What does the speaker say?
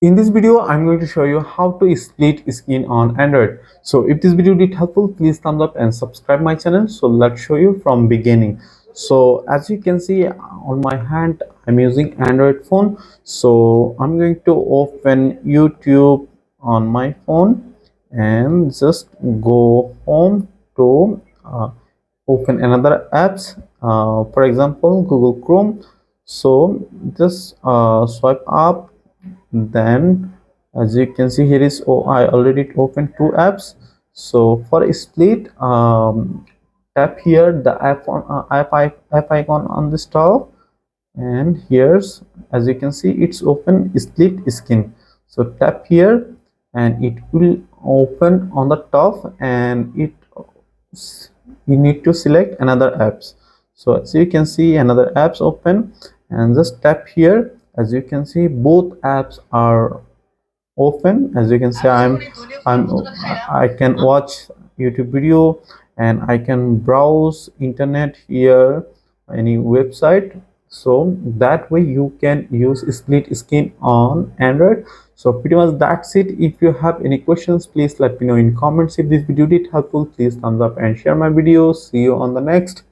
In this video, I'm going to show you how to split screen on Android. So if this video did helpful, please thumbs up and subscribe my channel. So let's show you from beginning. So as you can see on my hand, I'm using Android phone. So I'm going to open YouTube on my phone and just go home to open another apps. For example, Google Chrome. So just swipe up, then as you can see here is, oh, I already opened two apps. So for a split, tap here the app icon on this top, and here's, as you can see, it's open split screen. So tap here and it will open on the top, and you need to select another apps. So as you can see, another apps open, and just tap here. As you can see, both apps are open. As you can see, I can watch YouTube video, and I can browse internet here, any website. So that way you can use split screen on Android. So pretty much that's it. If you have any questions, please let me know in comments. If this video did helpful, please thumbs up and share my videos. See you on the next